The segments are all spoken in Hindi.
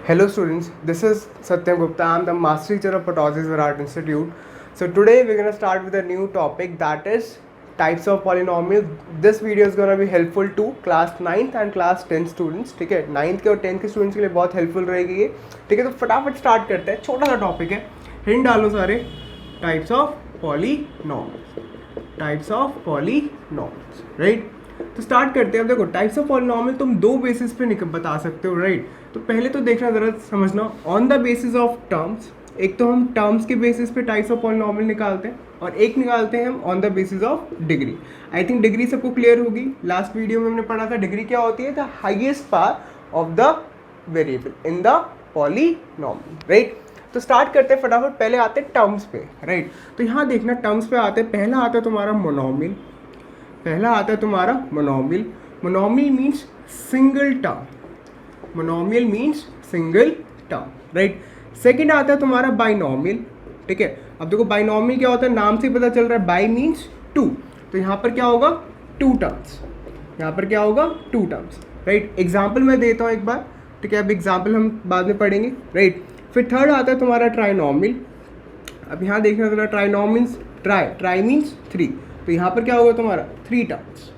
Hello students, this is Satyam Gupta. I am the Master Teacher of Pathologist Virat Institute. So today we're going to start with a new topic, that is types of polynomials. This video is going to be helpful to class 9th and class 10th students. ठीक है, 9th के और 10th के स्टूडेंट्स के लिए बहुत हेल्पफुल रहेगी ये. ठीक है, तो फटाफट स्टार्ट करते हैं. छोटा सा टॉपिक है, हिंट डालो सारे. Types of polynomials, types of polynomials, right. तो स्टार्ट करते हैं. अब देखो, टाइप्स ऑफ पॉलिनॉमियल तुम दो बेसिस पे बता सकते हो, राइट. तो पहले तो देखना, ज़रा समझना, on the basis of terms. एक तो हम टर्म्स के बेसिस पे टाइप्स ऑफ पॉलिनॉमियल निकालते हैं और एक निकालते हैं हम on the basis of degree. I think degree सबको क्लियर होगी. लास्ट वीडियो में हमने पढ़ा था डिग्री क्या होती है, the highest power of the variable in the polynomial, right. तो स्टार्ट करते हैं फटाफट. पहले आते हैं टर्म्स पे, राइट. तो यहाँ देखना, टर्म्स पे आते हैं. पहला आता है तुम्हारा मोनोमियल. पहला आता है तुम्हारा monomial. Monomial means single term. Monomial means single term, right. Second आता है तुम्हारा बाइनोमियल. ठीक है, अब देखो बाइनोमियल क्या होता है, नाम से पता चल रहा है. बाई मीन्स टू, तो यहाँ पर क्या होगा, टू टर्म्स. यहाँ पर क्या होगा, टू टर्म्स, राइट. एग्जाम्पल मैं देता हूँ एक बार. ठीक है, अब एग्जाम्पल हम बाद में पढ़ेंगे, राइट. फिर थर्ड आता है तुम्हारा ट्राइनोमियल. अब यहाँ देखना जरा, ट्राइनोमियल्स, ट्राई मीन्स थ्री, तो यहाँ पर क्या होगा तुम्हारा, थ्री टर्म्स.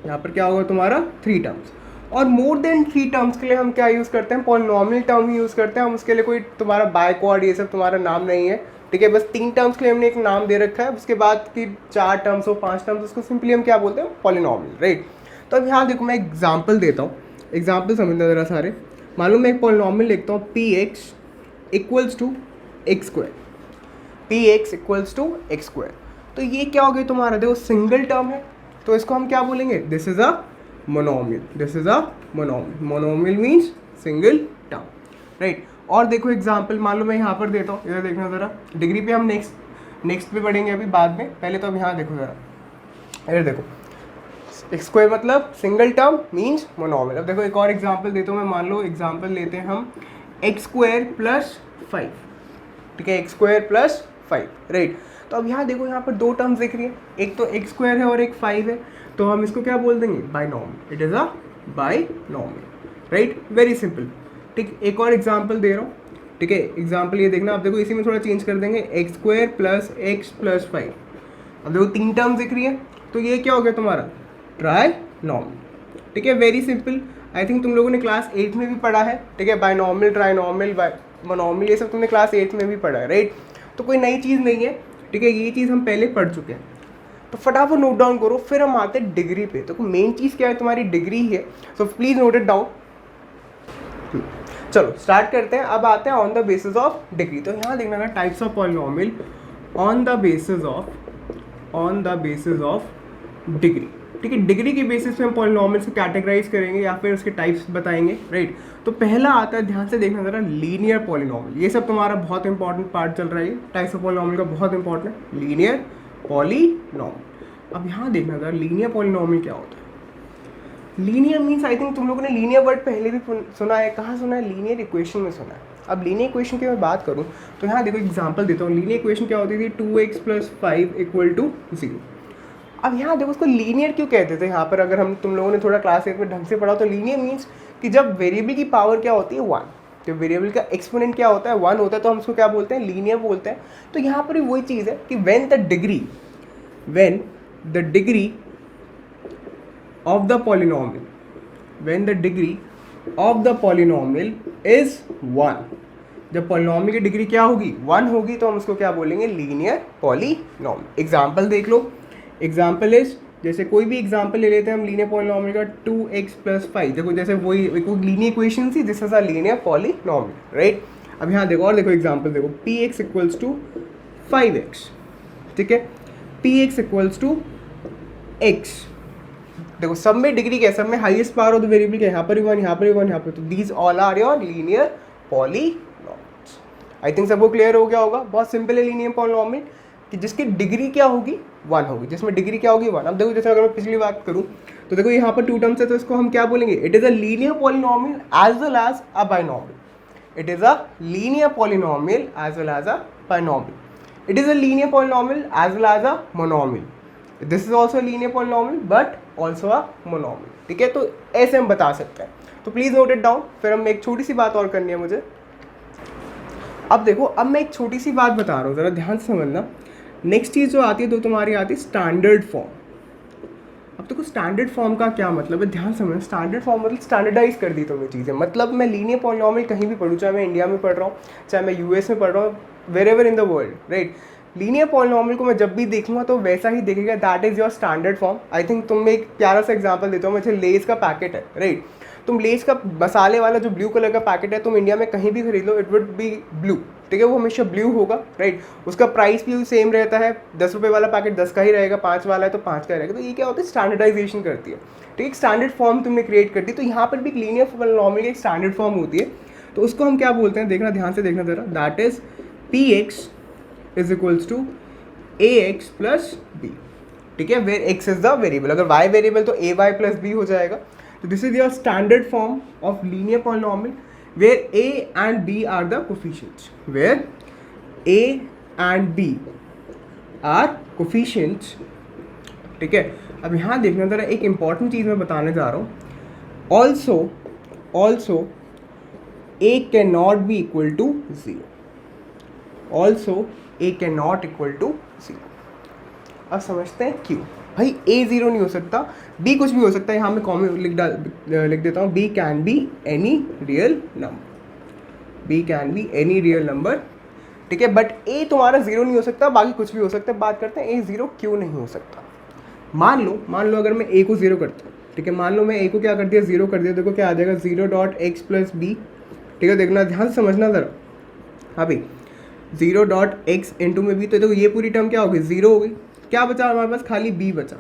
यहाँ पर क्या होगा तुम्हारा, थ्री टर्म्स. और मोर देन थ्री टर्म्स के लिए हम क्या यूज़ करते हैं, पॉलिनॉमियल टर्म ही यूज़ करते हैं हम. उसके लिए कोई तुम्हारा बाइक्वाड ये सब तुम्हारा नाम नहीं है. ठीक है, बस तीन टर्म्स के लिए हमने एक नाम दे रखा है. उसके बाद की चार टर्म्स हो, पांच टर्म्स, उसको सिंपली हम क्या बोलते हैं, पॉलिनॉमियल, राइट. तो अब यहाँ देखो, मैं एग्जाम्पल देता हूँ. एग्जाम्पल समझना ज़रा सारे. मालूम मैं एक पॉलिनॉमियल लिखता हूँ, P X equals to X square. P X equals to X square. तो ये क्या हो गया तुम्हारा, देखो सिंगल टर्म है, तो इसको हम क्या बोलेंगे, this is a monomial. This is a monomial. Monomial means single term, right. और देखो एग्जांपल मान लो मैं यहाँ पर देता हूँ. इधर देखना ज़रा, डिग्री पे हम नेक्स्ट पे पढ़ेंगे अभी बाद में. पहले तो अब यहाँ देखो ज़रा, इधर देखो, एक्स स्क्वायर मतलब सिंगल टर्म मीन्स मोनोमियल. अब देखो एक और एग्जाम्पल देता हूँ मैं. मान लो एग्जाम्पल लेते हैं हम, एक्स स्क्वायर प्लस 5. ठीक है, एक्स स्क्वायर प्लस 5, राइट. तो अब यहाँ देखो, यहाँ पर दो टर्म्स दिख रही है, एक तो एक्स स्क्वायर है और एक 5 है. तो हम इसको क्या बोल देंगे, binomial. It is a binomial, right. Very simple. ठीक, एक और एग्जांपल दे रहा हूँ. ठीक है, एग्जांपल ये देखना. अब देखो इसी में थोड़ा चेंज कर देंगे, x square plus x plus 5. अब देखो तीन टर्म्स दिख रही है, तो ये क्या हो गया तुम्हारा, ट्राइनोमियल. ठीक है, वेरी सिंपल. आई थिंक तुम लोगों ने क्लास 8 में भी पढ़ा है. ठीक है, बाइनोमियल, ट्राइनोमियल, मोनोमियल, ये सब तुमने क्लास 8 में भी पढ़ा है, राइट. तो कोई नई चीज़ नहीं है. ठीक है, ये चीज़ हम पहले पढ़ चुके हैं. तो फटाफट नोट डाउन करो. फिर हम आते हैं डिग्री पे. तो मेन चीज़ क्या है, तुम्हारी डिग्री है. So please note it down. चलो स्टार्ट करते हैं. अब आते हैं on the basis of degree. तो यहाँ देखना, types of polynomial on the basis of degree. ठीक है, डिग्री के बेसिस पे हम पॉलिनॉमियल से कैटेगराइज करेंगे या फिर उसके टाइप्स बताएंगे, राइट. तो पहला आता है, ध्यान से देखना जरा, लीनियर पॉलिनॉमियल. ये सब तुम्हारा बहुत इंपॉर्टेंट पार्ट चल रहा है. टाइप्स ऑफ पॉलिनॉमियल का बहुत इंपॉर्टेंट है, लीनियर पॉलिनॉमियल. अब यहाँ देखना जरा, लीनियर पॉलिनॉमियल क्या होता है. लीनियर मीन्स, आई थिंक तुम लोगों ने लीनियर वर्ड पहले भी सुना है. कहाँ सुना है, लीनियर इक्वेशन में सुना है. अब लीनियर इक्वेशन की मैं बात करूँ तो यहाँ देखो एग्जाम्पल देता हूँ. लीनियर इक्वेशन क्या होती थी, 2x + 5 = 0. अब यहाँ देखो उसको लीनियर क्यों कहते थे. यहाँ पर अगर हम तुम लोगों ने थोड़ा क्लास 8 में ढंग से पढ़ा, तो लीनियर मीन्स कि जब वेरिएबल की पावर क्या होती है, 1. जब वेरिएबल का एक्सपोनेंट क्या होता है, 1 होता है, तो हम उसको क्या बोलते हैं, लीनियर बोलते हैं. तो यहाँ पर भी वही चीज़ है कि when the degree of the polynomial is 1. जब पॉलिनॉमियल की डिग्री क्या होगी, 1 होगी, तो हम उसको क्या बोलेंगे, लीनियर पॉलिनॉमियल. एग्जाम्पल देख लो. एग्जाम्पल इज, जैसे कोई भी एग्जाम्पल ले लेते हैं हम लीनियर पॉलिनॉमियल का, 2x + 5. देखो जैसे वही लीनियर इक्वेशन थी, this is a linear polynomial, right. अब यहाँ देखो, और देखो एग्जाम्पल देखो, px = 5x. ठीक है, px = x. देखो सब में डिग्री क्या है, सब में highest power of the variable क्या है, यहाँ पर भी 1, यहाँ पर भी 1, यहाँ पर. तो these all are your linear polynomials. I think सबको क्लियर हो गया होगा. बहुत सिंपल है लीनियर पॉलिनॉमियल, कि जिसकी डिग्री क्या होगी, 1 होगी. जिसमें डिग्री क्या होगी, 1. अब देखो जैसे अगर मैं पिछली बात करूँ, तो देखो यहाँ पर 2 टर्म्स है, तो इसको हम क्या बोलेंगे, it is a linear polynomial as well as a binomial. It is a linear polynomial as well as a binomial. It is a linear polynomial as well as a monomial. This is also a linear polynomial, but also a monomial, ठीक है। तो ऐसे हम बता सकते हैं, तो प्लीज़ नोट इट डाउन। फिर हम एक छोटी सी बात और करनी है मुझे। अब देखो, अब मैं एक छोटी सी बात बता रहा हूँ, ज़रा ध्यान से समझना। नेक्स्ट चीज़ जो आती है तो तुम्हारी आती है स्टैंडर्ड फॉर्म। अब देखो स्टैंडर्ड फॉर्म का क्या मतलब है, ध्यान समझना। स्टैंडर्ड फॉर्म मतलब स्टैंडर्डाइज कर दी तुमने चीज़ें। मतलब मैं लीनियर पॉलिनॉमियल कहीं भी पढ़ूँ, चाहे मैं इंडिया में पढ़ रहा हूँ, चाहे मैं यूएस में पढ़ रहा हूँ, wherever in the world, right. Linear polynomial को मैं जब भी देखूंगा तो वैसा ही देखेगा, that is your standard form. I think तुम एक प्यारा सा एग्जाम्पल देता हूँ, मुझे लेस का पैकेट है, राइट। तुम लेस का मसाले वाला जो ब्लू कलर का पैकेट है, तुम इंडिया में कहीं भी खरीद लो, इट वुड बी ब्लू, ठीक है। वो हमेशा ब्लू होगा, राइट। उसका प्राइस भी सेम रहता है, 10 रुपये वाला पैकेट 10 का ही रहेगा, 5 वाला है तो 5 का ही रहेगा। तो ये क्या होता है, स्टैंडर्डाइजेशन करती है, ठीक है। स्टैंडर्ड फॉर्म तुमने क्रिएट कर दी। तो यहाँ पर भी एक लीनियर पॉलिनॉमियल की एक स्टैंडर्ड फॉर्म होती है, तो उसको हम क्या बोलते हैं, देखना ध्यान से देखना जरा। That is P X is equals to A X plus B, ठीक है, where X is the variable. अगर वाई वेरिएबल तो ए वाई प्लस बी हो जाएगा। तो this is your standard form of linear polynomial where A and B are the coefficients, where A and B are coefficients, ठीक है। अब यहाँ देखना जरा, एक इंपॉर्टेंट चीज़ मैं बताने जा रहा हूँ। Also A can not be equal to zero. Also A can not equal to zero. अब समझते हैं क्यों। भाई ए ज़ीरो नहीं हो सकता, बी कुछ भी हो सकता है। यहाँ मैं कॉमन लिख देता हूँ, B can be any real number, B can be any real number, ठीक है। बट ए तुम्हारा ज़ीरो नहीं हो सकता, बाकी कुछ भी हो सकता है। बात करते हैं ए ज़ीरो क्यों नहीं हो सकता। मान लो अगर मैं ए को ज़ीरो करता हूँ, ठीक है। मान लो मैं ए को क्या कर दिया, ज़ीरो कर दिया। देखो क्या आ जाएगा, zero dot X plus B, ठीक है। देखना ध्यान से समझना ज़रा। हाँ भाई, ज़ीरो डॉट एक्स इंटू में बी, तो देखो ये पूरी टर्म क्या होगी, ज़ीरो हो गई। क्या बचा हमारे पास, खाली बी बचा।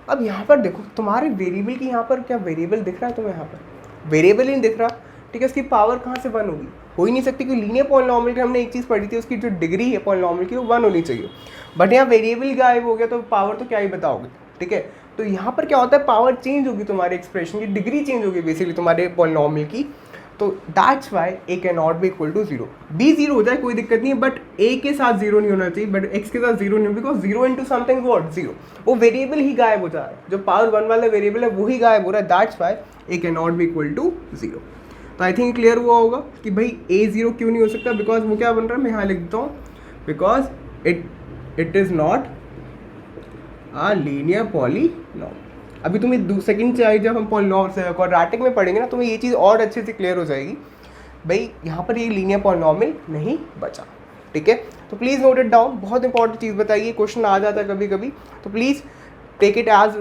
अब यहाँ पर देखो तुम्हारे वेरिएबल की, यहाँ पर क्या वेरिएबल दिख रहा है तुम्हें, यहाँ पर वेरिएबल ही नहीं दिख रहा, ठीक है। उसकी पावर कहाँ से 1 होगी, हो ही नहीं सकती, क्योंकि लीनियर पॉलिनॉमियल की हमने एक चीज़ पढ़ी थी, उसकी जो डिग्री है पॉलिनॉमियल की वो 1 होनी चाहिए। बट यहाँ वेरिएबल गायब हो गया, तो पावर तो क्या ही बताओगे, ठीक है। तो यहाँ पर क्या होता है, पावर चेंज होगी, तुम्हारे एक्सप्रेशन की डिग्री चेंज होगी बेसिकली तुम्हारे पॉलिनॉमियल की। तो that's why A can not be equal to zero. B zero हो जाए कोई दिक्कत नहीं है, बट ए के साथ ज़ीरो नहीं होना चाहिए, बट एक्स के साथ ज़ीरो नहीं, because zero into something what, zero. वो वेरिएबल ही गायब हो जा रहा है, जो पावर 1 वाला वेरिएबल है वो ही गायब हो रहा है। That's why A can not be equal to zero. तो आई थिंक क्लियर हुआ होगा कि भाई ए ज़ीरो क्यों नहीं हो सकता, बिकॉज वो क्या बन रहा है, मैं यहाँ लिख देता हूँ, because it is not a linear polynomial. अभी तुम्हें सेकंड चाहिए, जब हम पॉलिनॉमियल क्वाड्रेटिक में पढ़ेंगे ना, तुम्हें ये चीज़ और अच्छे से क्लियर हो जाएगी। भाई यहाँ पर ये लीनियर पॉलिनॉमियल नहीं बचा, ठीक है। तो प्लीज़ नोट इट डाउन। बहुत इंपॉर्टेंट चीज़ बताइए, क्वेश्चन आ जाता है कभी कभी, तो please take it as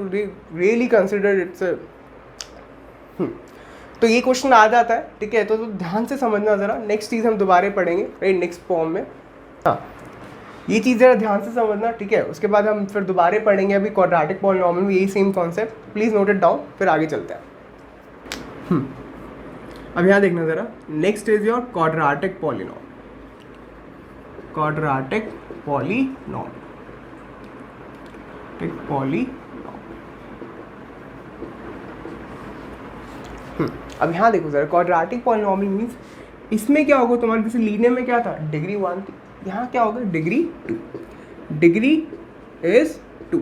really consider it's. तो ये क्वेश्चन आ जाता है, ठीक है। तो ध्यान से समझना ज़रा, नेक्स्ट चीज़ हम दोबारा पढ़ेंगे, राइट, नेक्स्ट फॉर्म में। हाँ, ये चीज़ ज़रा ध्यान से समझना, ठीक है। उसके बाद हम फिर दोबारा पढ़ेंगे अभी क्वाड्रेटिक पॉलिनॉमियल में, यही same concept. Please note it down, फिर आगे चलते हैं। अब यहाँ देखना ज़रा, next is your quadratic polynomial. Quadratic polynomial, ठीक, पॉलिनॉमियल। अब यहाँ देखो ज़रा, क्वाड्रेटिक पॉलिनॉमियल मीन्स इसमें क्या होगा तुम्हारे, जैसे लीनियर में क्या था, डिग्री 1 थी, यहाँ क्या होगा, डिग्री 2। Degree is 2।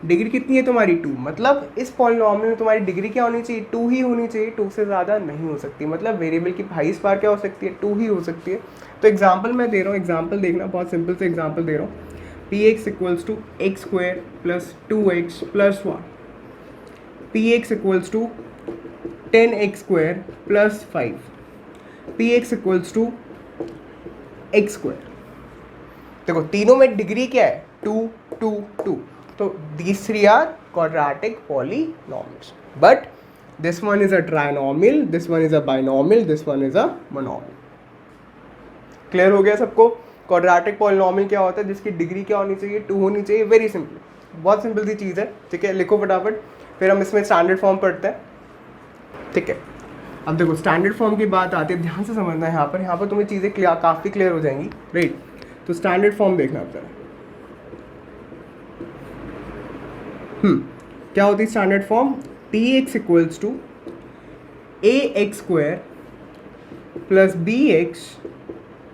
डिग्री कितनी है तुम्हारी, 2। मतलब इस पॉलिनॉमियल में तुम्हारी डिग्री क्या होनी चाहिए, 2 ही होनी चाहिए, 2 से ज़्यादा नहीं हो सकती। मतलब वेरिएबल की हाईएस्ट पावर क्या हो सकती है, 2 ही हो सकती है। तो एग्जांपल मैं दे रहा हूँ, एग्जांपल देखना, बहुत सिंपल से एग्जांपल दे रहा हूँ। P X equals to X square plus 2x plus 1, P X equals to 10x square plus 5, P X equals to X square. देखो तीनों में डिग्री क्या है, 2 2 2। तो these three are quadratic polynomials, but this one is a trinomial, this one is a binomial, this one is a monomial. Clear हो गया सबको। क्वाड्रेटिक पॉलिनॉमियल क्या होता है, जिसकी डिग्री क्या होनी चाहिए, 2 होनी चाहिए। वेरी सिंपल, बहुत सिंपल सी चीज़ है, ठीक है। लिखो फटाफट, फिर हम इसमें स्टैंडर्ड फॉर्म पढ़ते हैं, ठीक है। अब देखो स्टैंडर्ड फॉर्म की बात आती है, ध्यान से समझना है। यहाँ पर तुम्हें चीज़ें काफ़ी क्लियर हो जाएंगी, राइट। तो स्टैंडर्ड फॉर्म देखना आप जरा। क्या होती है standard form, T X equals to A X square plus B X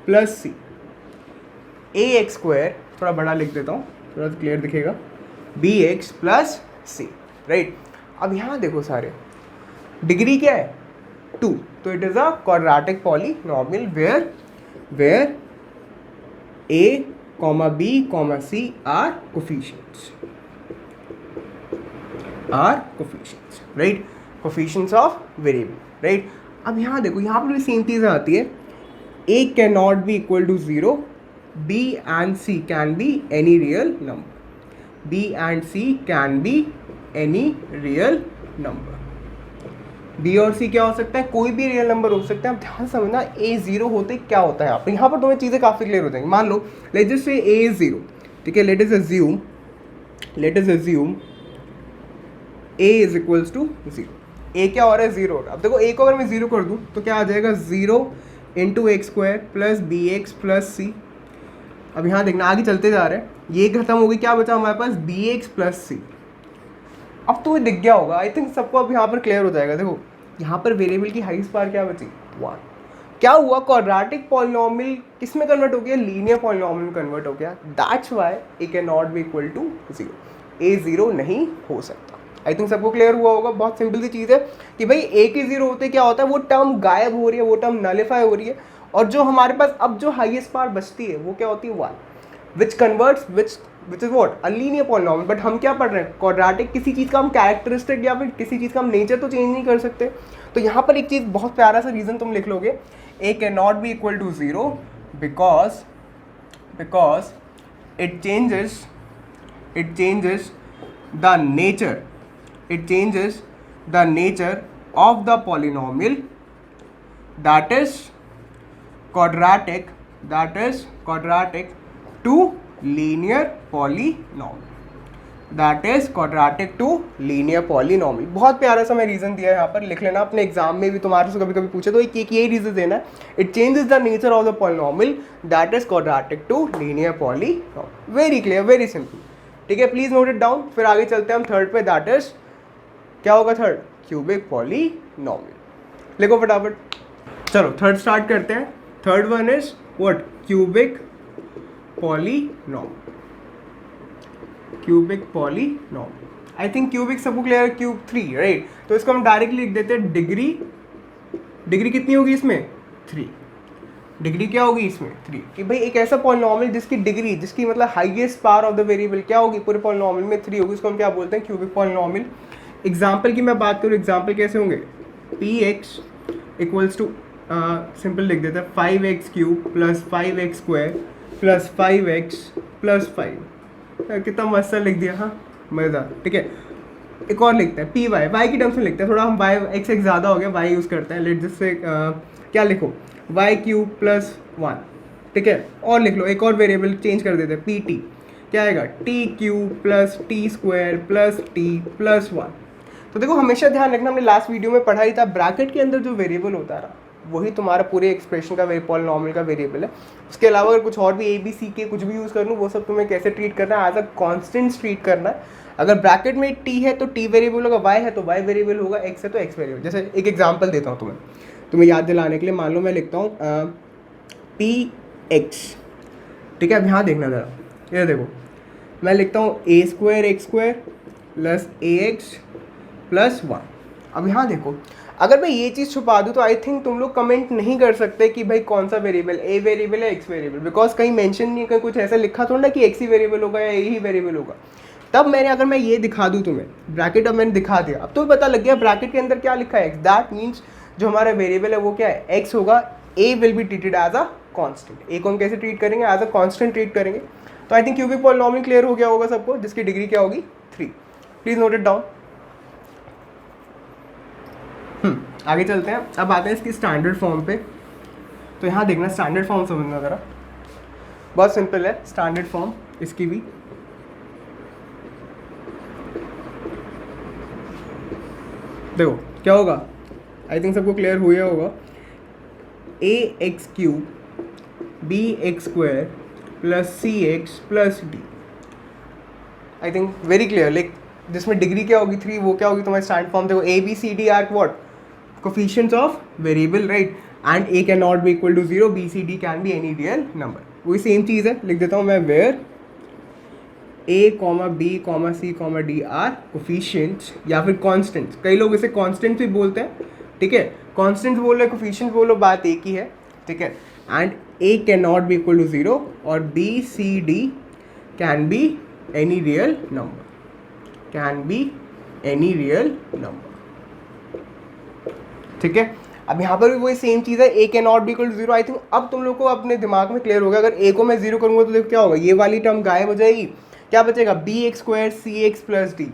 plus C. A X square थोड़ा बड़ा लिख देता हूँ, थोड़ा क्लियर दिखेगा, B X plus C. Right. अब यहाँ देखो सारे, डिग्री क्या है 2, तो it is a quadratic polynomial where a, b, c are coefficients, right, coefficients of variable, right। अब यहाँ देखो, यहाँ पर भी सेम चीज़ आती है, a cannot be equal to 0, b and c can be any real number, b and c can be any real number, b और c क्या हो सकता है, कोई भी रियल नंबर हो सकता है। अब ध्यान समझना, a 0 होते क्या होता है यहाँ पर तुम्हें चीज़ें काफ़ी क्लियर हो जाएंगी। मान लो let just say a is 0, ठीक है, let us assume a is equals to 0, a क्या हो रहा है 0। अब देखो a को अगर मैं 0 कर दूँ तो क्या आ जाएगा, 0 into X square plus B X plus C. अब यहाँ देखना, आगे चलते जा रहे हैं, ये खत्म हो गई, क्या बचा हमारे पास, बी एक्स प्लस सी। अब तो ये दिख गया होगा, आई थिंक सबको अब यहाँ पर क्लियर हो जाएगा। देखो यहाँ पर वेरिएबल की हाईएस्ट पावर क्या बची, 1। क्या हुआ, क्वाड्रेटिक पॉलिनॉमियल किस में कन्वर्ट हो गया, लीनियर पॉलिनॉमियल में कन्वर्ट हो गया। That's why A can not be equal to 0, A 0 नहीं हो सकता। आई थिंक सबको क्लियर हुआ होगा। बहुत सिंपल सी चीज़ है कि भाई ए के 0 होते क्या होता है, वो टर्म गायब हो रही है, वो टर्म नलिफाई हो रही है, और जो हमारे पास अब जो हाईएस्ट पावर बचती है वो क्या होती है, 1, which converts which is what, a linear polynomial. But हम क्या पढ़ रहे हैं, क्वाड्रेटिक, किसी चीज़ का हम कैरेक्टरिस्टिक या फिर किसी चीज़ का हम नेचर तो चेंज नहीं कर सकते। तो यहाँ पर एक चीज़, बहुत प्यारा सा रीज़न तुम लिख लोगे, A can not be equal to 0 because it changes the nature of the polynomial that is quadratic to linear polynomial। बहुत प्यारा सा मैं रीज़न दिया है यहाँ पर, लिख लेना, अपने एग्जाम में भी तुम्हारे से कभी कभी पूछे तो एक यही रीज़न देना है, it changes the nature of the polynomial that is quadratic to linear polynomial. Very clear, very simple, ठीक है, प्लीज नोट इट डाउन। फिर आगे चलते हैं हम थर्ड पे, दैट इज क्या होगा थर्ड, क्यूबिक पॉलिनॉमियल। लिखो फटाफट, चलो थर्ड स्टार्ट करते हैं। Third one is what, cubic polynomial. I think cubic सबको क्लियर है, क्यूब 3, राइट। तो इसको हम डायरेक्टली लिख देते हैं, डिग्री कितनी होगी इसमें, 3। डिग्री क्या होगी इसमें, 3। कि भाई एक ऐसा पॉलिनॉमियल जिसकी डिग्री, जिसकी मतलब highest power of the variable क्या होगी पूरे पॉलिनॉमियल में, 3 होगी, उसको हम क्या बोलते हैं, क्यूबिक पॉलिनॉमियल। एग्जाम्पल की मैं बात करूँ, एग्जाम्पल कैसे होंगे, P X equals to, simple लिख देते हैं, 5x cube plus 5x square plus 5x plus 5। कितना मस्त लिख दिया, हाँ मज़ेदार, ठीक है। एक और लिखते हैं, पी वाई की टर्म्स में लिखते हैं, थोड़ा हम वाई एक्स ज़्यादा हो गया, वाई यूज़ करते हैं। लेट जिससे क्या लिखो, वाई क्यूब प्लस 1, ठीक है। और लिख लो, एक और वेरिएबल चेंज कर देते हैं, पी टी, क्या आएगा, T cube plus T square plus T plus 1। तो देखो हमेशा ध्यान रखना, हमने लास्ट वीडियो में पढ़ा ही था, ब्रैकेट के अंदर जो वेरिएबल होता है ना, वही तुम्हारा पूरे एक्सप्रेशन का पॉलिनॉमियल का वेरिएबल है। उसके अलावा अगर कुछ और भी ए बी सी के कुछ भी यूज़ कर लूँ, वो सब तुम्हें कैसे ट्रीट करना है, एज अ कॉन्स्टेंट ट्रीट करना है। अगर ब्रैकेट में टी है तो टी वेरिएबल होगा, वाई है तो वाई वेरिएबल होगा, एक्स है तो एक्स वेरिएबल। जैसे एक एग्जाम्पल देता हूँ तुम्हें याद दिलाने के लिए। मान लो मैं लिखता हूँ पी एक्स, ठीक है। अब यहाँ देखना ज़रा, ये देखो, मैं लिखता हूँ ए स्क्वायर एक्स स्क्वायर प्लस ए एक्स प्लस 1। अब यहाँ देखो, अगर मैं ये चीज़ छुपा दूँ तो आई थिंक तुम लोग कमेंट नहीं कर सकते कि भाई कौन सा वेरिएबल, ए वेरिएबल है एक्स वेरिएबल, बिकॉज कहीं मेंशन नहीं है, कहीं कुछ ऐसा लिखा थोड़ा ना कि एक्स ही वेरिएबल होगा या ए ही वेरिएबल होगा। तब अगर मैं ये दिखा दूँ तुम्हें ब्रैकेट, अब मैंने दिखा दिया, अब तो पता लग गया ब्रैकेट के अंदर क्या लिखा है, एक्स। दैट मीन्स जो हमारा वेरिएबल है वो क्या है, एक्स होगा। A will be treated as a constant. A को हम कैसे ट्रीट करेंगे, एज अ कॉन्स्टेंट ट्रीट करेंगे। तो I think cubic polynomial clear हो गया होगा सबको, जिसकी डिग्री क्या होगी, 3। Please note it down. आगे चलते हैं, अब आते हैं इसकी स्टैंडर्ड फॉर्म पे। तो यहाँ देखना, स्टैंडर्ड फॉर्म समझना ज़रा, बहुत सिंपल है स्टैंडर्ड फॉर्म इसकी भी। देखो क्या होगा, आई थिंक सबको क्लियर हुआ होगा, A X cube B X square plus C X plus D. I think very clear, like जिसमें डिग्री क्या होगी, 3, वो क्या होगी तुम्हारी स्टैंडर्ड फॉर्म। देखो A B C D are what, coefficients of variable, right, and a cannot be equal to 0, b c d can be any real number। वही सेम चीज़ है, लिख देता हूँ मैं, where A comma B comma C comma D are coefficients या फिर कॉन्स्टेंट्स, कई लोग इसे कॉन्स्टेंट भी बोलते हैं, ठीक है, कॉन्स्टेंट्स बोलो कोफिशिएंट्स बोलो, बात एक ही है, ठीक है। And A can not be equal to 0 और B C D can be any real number, can be any real number, ठीक है। अब यहाँ पर भी वही सेम चीज़ है, A can not be equal to 0। I think अब तुम लोग को अपने दिमाग में क्लियर हो गया, अगर ए को मैं 0 करूँगा तो देखो क्या होगा, ये वाली टर्म गायब हो जाएगी, क्या बचेगा, B X square C X plus D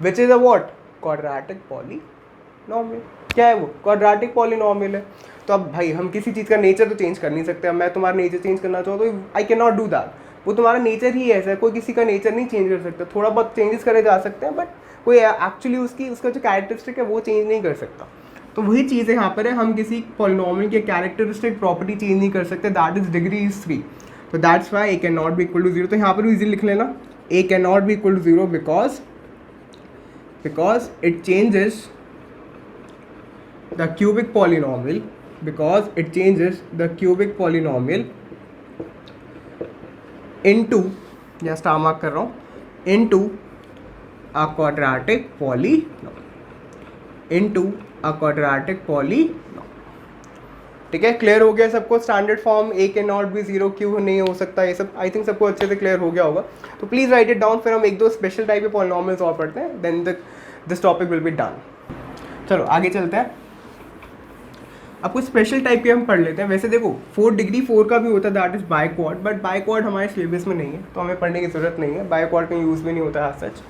which is a what, quadratic polynomial. क्या है वो, क्वाड्रेटिक पॉलीनॉमियल है। तो अब भाई हम किसी चीज़ का नेचर तो चेंज कर नहीं सकते, अब मैं तुम्हारा नेचर चेंज करना चाहूँ तो I can not do that, वो तुम्हारा नेचर ही ऐसा है, कोई किसी का नेचर नहीं चेंज कर सकता, थोड़ा बहुत चेंजेस करे जा सकते हैं बट कोई एक्चुअली उसका जो कैरेक्टरिस्टिक है वो चेंज नहीं कर सकता। तो वही चीज़ है यहाँ पर है, हम किसी पॉलिनॉमियल के कैरेक्टरिस्टिक प्रॉपर्टी चेंज नहीं कर सकते, दैट इज डिग्री इज 3, तो that's why A can not be equal to 0। तो यहाँ पर भी इजी लिख लेना, A can not be equal to 0 because it changes the cubic polynomial, because it changes the cubic polynomial into, या स्टार मार्क कर रहा हूँ, into a quadratic polynomial, into a quadratic polynomial, ठीक है। क्लियर हो गया सबको, standard form A can not B 0 क्यों नहीं हो सकता, ये सब आई थिंक सबको अच्छे से क्लियर हो गया होगा। तो प्लीज़ राइट इट डाउन, फिर हम एक दो स्पेशल टाइप के पॉलिनॉमियल्स और पढ़ते हैं, then this topic will be done. चलो आगे चलते हैं, अब कुछ स्पेशल टाइप के हम पढ़ लेते हैं। वैसे देखो 4 डिग्री 4 का भी होता है, that is biquad, but biquad हमारे सिलेबस में नहीं है तो हमें पढ़ने की जरूरत नहीं है, बाइक्वाड का यूज़ भी नहीं होता है सच।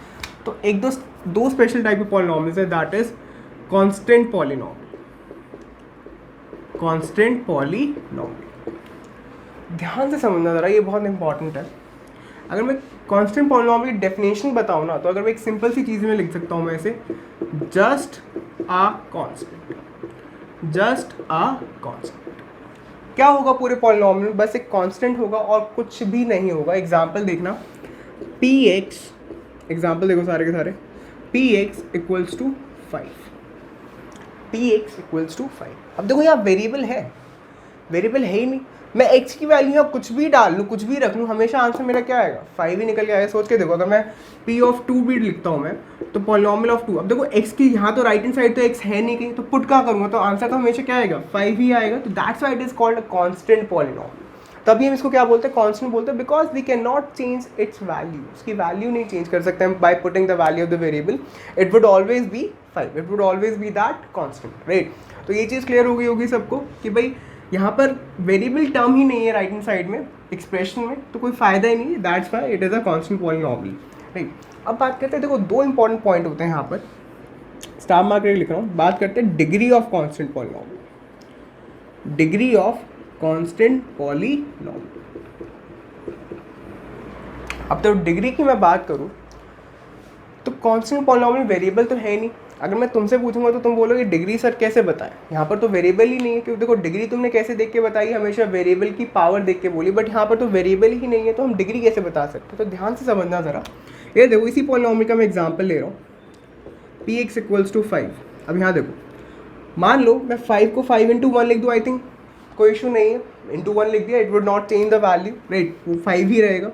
तो एक दो स्पेशल टाइप के पॉलिनॉमियल्स है, that is constant polynomial, constant polynomial. ध्यान से समझना ज़रा, ये बहुत इंपॉर्टेंट है। अगर मैं कांस्टेंट पॉलिनॉमियल की डेफिनेशन बताऊँ ना, तो अगर मैं एक सिंपल सी चीज़ में लिख सकता हूँ मैं इसे, जस्ट आ कांस्टेंट, जस्ट आ कांस्टेंट। क्या होगा पूरे पॉलिनॉमियल, बस एक कांस्टेंट होगा और कुछ भी नहीं होगा। एग्जांपल देखना, पी एक्स, एग्जांपल देखो सारे के सारे, P X equals to 5, P X equals to 5। अब देखो यहाँ वेरिएबल है ही नहीं, मैं x की वैल्यू यहाँ कुछ भी डाल लूँ, कुछ भी रख लूँ, हमेशा आंसर मेरा क्या आएगा, 5 ही निकल के आएगा। सोच के देखो, अगर मैं p ऑफ 2 भी लिखता हूँ मैं, तो पॉलिनॉमियल ऑफ 2, अब देखो x की यहाँ तो राइट हैंड साइड तो x है नहीं कहीं, तो पुट क्या करूँगा, तो आंसर तो हमेशा क्या आएगा, 5 ही आएगा। तो that's why it is called a constant polynomial. तभी हम इसको क्या बोलते हैं, कांस्टेंट बोलते हैं, because we can not change its value, उसकी वैल्यू नहीं चेंज कर सकते हम by putting the value of the variable, it would always be 5, it would always be that constant, right. तो ये चीज़ क्लियर हो गई होगी सबको कि भाई यहाँ पर वेरिएबल टर्म ही नहीं है राइट हैंड साइड में एक्सप्रेशन में, तो कोई फायदा ही नहीं है, that's why it is a constant polynomial, right. अब बात करते हैं, देखो 2 इंपॉर्टेंट पॉइंट होते हैं यहाँ पर, स्टार मार्क करके लिख रहा हूँ। बात करते हैं degree of constant polynomial, degree of constant polynomial. अब तो डिग्री की मैं बात करूँ तो कांस्टेंट पॉलिनॉमियल वेरिएबल तो है नहीं। अगर मैं तुमसे पूछूंगा तो तुम बोलोगे डिग्री सर कैसे बताएं, यहाँ पर तो वेरिएबल ही नहीं है, क्योंकि देखो डिग्री तुमने कैसे देख के बताई, हमेशा वेरिएबल की पावर देख के बोली, बट यहाँ पर तो वेरिएबल ही नहीं है, तो हम डिग्री कैसे बता सकते। तो ध्यान से समझना ज़रा, ये देखो इसी पॉलिनॉमियल का मैं एग्जांपल ले रहा हूँ, पी एक्स इक्वल्स टू 5। अब यहाँ देखो, मान लो मैं 5 को 5 into 1 लिख दूँ, आई थिंक कोई इशू नहीं है, इंटू 1 लिख दिया, it would not change the value, right, वो 5 ही रहेगा।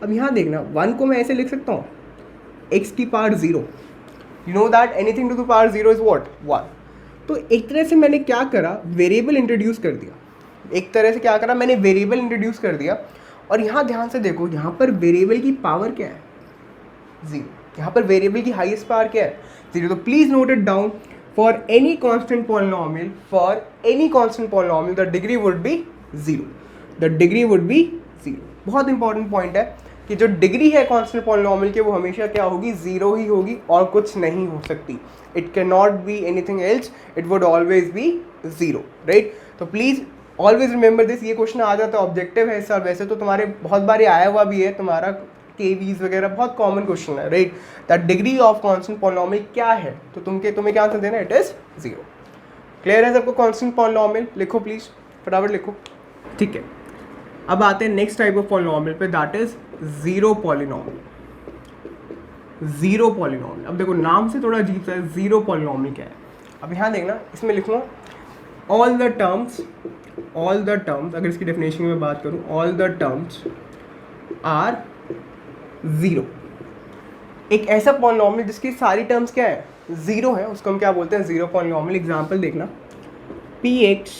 अब यहाँ देखना, 1 को मैं ऐसे लिख सकता हूँ, x की power 0, you know that anything to the power 0 is what 1। तो एक तरह से मैंने क्या करा, वेरिएबल इंट्रोड्यूस कर दिया, एक तरह से क्या करा मैंने, वेरिएबल इंट्रोड्यूस कर दिया। और यहाँ ध्यान से देखो, यहाँ पर वेरिएबल की पावर क्या है, 0, यहाँ पर वेरिएबल की हाईएस्ट पावर क्या है, 0। तो please note it down, for any constant polynomial, for any constant polynomial the degree would be 0, the degree would be 0। बहुत इंपॉर्टेंट पॉइंट है कि जो डिग्री है कांस्टेंट पॉलिनॉमियल के, वो हमेशा क्या होगी, 0 ही होगी और कुछ नहीं हो सकती। It can not be anything else, it would always B 0, right. तो प्लीज़ ऑलवेज रिमेंबर दिस। ये क्वेश्चन आ जाता है, ऑब्जेक्टिव है सर, वैसे तो तुम्हारे बहुत बार आया हुआ भी है, तुम्हारा केवीज वगैरह बहुत कॉमन क्वेश्चन है, right. That degree of constant polynomial क्या है, तो तुम्हें क्या आंसर देना, इट इज 0। क्लियर है सबको, कांस्टेंट पॉलिनॉमियल लिखो प्लीज, फटाफट लिखो, ठीक है। अब आते हैं नेक्स्ट टाइप ऑफ पॉलिनॉमियल पे, that is zero polynomial. Zero polynomial, अब देखो नाम से थोड़ा अजीब सा है, जीरो पॉलिनॉमियल क्या है। अब यहाँ देखना, इसमें लिखूँगा ऑल द टर्म्स, अगर इसकी डेफिनेशन में बात करूँ, all the terms are zero. एक ऐसा पॉलिनॉमियल जिसकी सारी टर्म्स क्या है, ज़ीरो है, उसको हम क्या बोलते हैं, ज़ीरो पॉलिनॉमियल। एग्जांपल देखना, px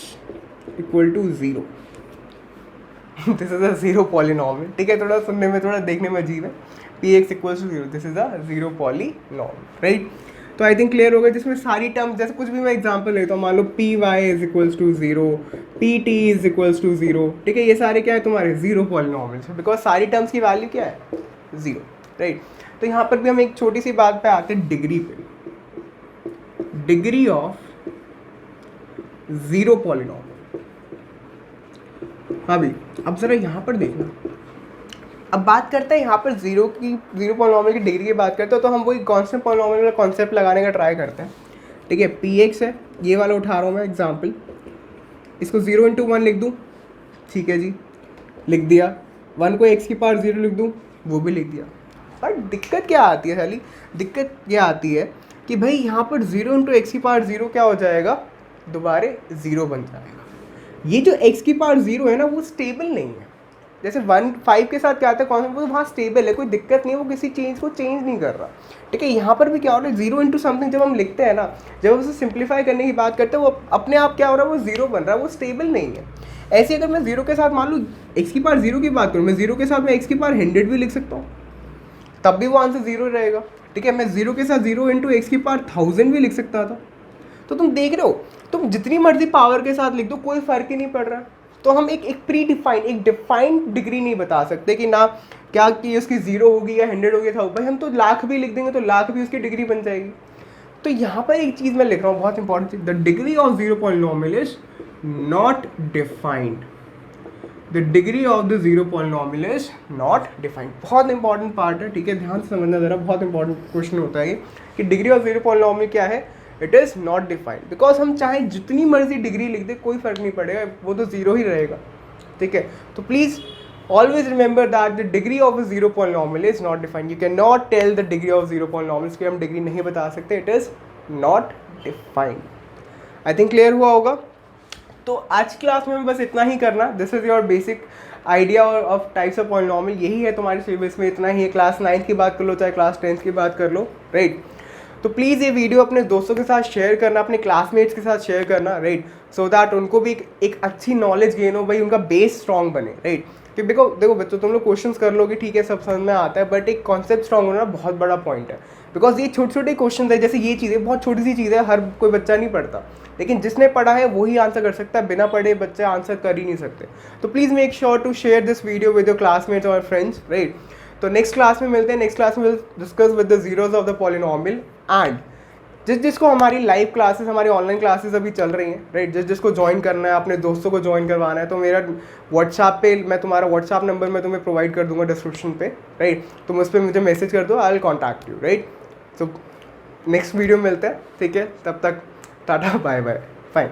equal to zero, this is a zero polynomial. ठीक है, थोड़ा सुनने में, थोड़ा देखने में अजीब है। px equal to zero, this is a zero polynomial, right. तो आई थिंक क्लियर होगा, जिसमें सारी टर्म्स, जैसे कुछ भी मैं एग्जांपल लेता हूँ, मान लो P Y is equals to zero, P T is equals to zero. ठीक है, ये सारे क्या है तुम्हारे ज़ीरो पॉलिनॉमियल्स, बिकॉज सारी टर्म्स की वैल्यू क्या है, ज़ीरो, राइट। तो यहाँ पर भी हम एक छोटी सी बात पे आते हैं, डिग्री पे, डिग्री ऑफ ज़ीरो पॉलिनॉमियल। हाँ भी, अब ज़रा यहाँ पर देखना, अब बात करते हैं यहाँ पर ज़ीरो पॉलिनॉमियल की डिग्री की बात करते हैं, तो हम वही कांस्टेंट पॉलिनॉमियल का कॉन्सेप्ट लगाने का ट्राई करते हैं। ठीक है, पी एक्स है, ये वाला उठा रहा हूँ मैं एग्जाम्पल, इसको 0 इंटू 1 लिख दूँ, ठीक है जी, लिख दिया। 1 को x की पावर 0 लिख दूँ, वो भी लिख दिया। पर दिक्कत क्या आती है साली, दिक्कत क्या आती है कि भाई यहाँ पर 0 इंटू एक्स की पावर 0 क्या हो जाएगा, दोबारे 0 बन जाएगा। ये जो x की पावर 0 है ना, वो स्टेबल नहीं है। जैसे 1 5 के साथ क्या आता है कॉन्सेप्ट, वो वहाँ स्टेबल है, कोई दिक्कत नहीं है, वो किसी चेंज को चेंज नहीं कर रहा। ठीक है, यहाँ पर भी क्या हो रहा है, 0 इंटू समथिंग जब हम लिखते हैं ना, जब हम उसे सिंप्लीफाई करने की बात करते हैं, वो अपने आप क्या हो रहा है, वो 0 बन रहा है, वो स्टेबल नहीं है। ऐसे अगर मैं 0 के साथ मान लूँ x की पावर 0 की बात करूँ, मैं 0 के साथ मैं x की पावर 100 भी लिख सकता हूँ, तब भी वो आंसर 0 रहेगा। ठीक है, मैं 0 के साथ 0 इंटू एक्स की पावर 1000 भी लिख सकता था। तो तुम देख रहे हो, तुम जितनी मर्जी पावर के साथ लिख दो, कोई फर्क ही नहीं पड़ रहा। तो हम एक प्री डिफाइंड, एक डिफाइंड डिग्री नहीं बता सकते कि ना क्या कि उसकी 0 होगी या 100 होगी था, भाई हम तो लाख भी लिख देंगे तो लाख भी उसकी डिग्री बन जाएगी। तो यहाँ पर एक चीज़ मैं लिख रहा हूँ, बहुत important cheese, the degree of zero polynomial is not defined, the degree of the zero polynomial is not defined. बहुत इंपॉर्टेंट पार्ट है, ठीक है, ध्यान से समझना ज़रा, बहुत इंपॉर्टेंट क्वेश्चन होता है ये कि डिग्री ऑफ ज़ीरो पॉलिनॉमियल क्या है, it is not defined. Because हम चाहे जितनी मर्जी डिग्री लिख दे, कोई फर्क नहीं पड़ेगा, वो तो ज़ीरो ही रहेगा। ठीक है, तो please always remember that the degree of a zero polynomial is not defined. You cannot tell the degree of zero polynomials कि हम डिग्री नहीं बता सकते, it is not defined. I think clear हुआ होगा। तो आज क्लास में बस इतना ही करना, this is your basic idea of types of polynomial, यही है तुम्हारे सिलेबस में, इतना ही है। क्लास 9 की बात कर लो चाहे क्लास 10 की बात कर लो, राइट। तो प्लीज़ ये वीडियो अपने दोस्तों के साथ शेयर करना, अपने क्लासमेट्स के साथ शेयर करना, राइट, सो दैट उनको भी एक अच्छी नॉलेज गेन हो, भाई उनका बेस स्ट्रॉन्ग बने, राइट। कि देखो बच्चों, तुम लोग क्वेश्चंस कर लोगे, ठीक है, सब समझ में आता है, बट एक कॉन्सेप्ट स्ट्रॉन्ग होना बहुत बड़ा पॉइंट है। बिकॉज ये छोटे छोटे क्वेश्चन है, जैसे ये चीज़ें बहुत छोटी सी चीज़ है, हर कोई बच्चा नहीं पढ़ता, लेकिन जिसने पढ़ा है वही आंसर कर सकता है, बिना पढ़े बच्चे आंसर कर ही नहीं सकते। तो please make sure to share this video with your classmates और फ्रेंड्स, राइट। तो नेक्स्ट क्लास में मिलते हैं, नेक्स्ट क्लास में discuss with the zeros of the polynomial. And जिसको हमारी लाइव क्लासेस, हमारी ऑनलाइन क्लासेस अभी चल रही हैं, राइट, जिसको ज्वाइन करना है, अपने दोस्तों को ज्वाइन करवाना है, तो मेरा व्हाट्सएप पे, मैं तुम्हारा व्हाट्सएप नंबर मैं तुम्हें प्रोवाइड कर दूंगा डिस्क्रिप्शन पे, राइट। तुम उस पर मुझे मैसेज कर दो, I will contact you, right. तो नेक्स्ट वीडियो में मिलते हैं, ठीक है, तब तक टाटा बाय बाय, फाइन।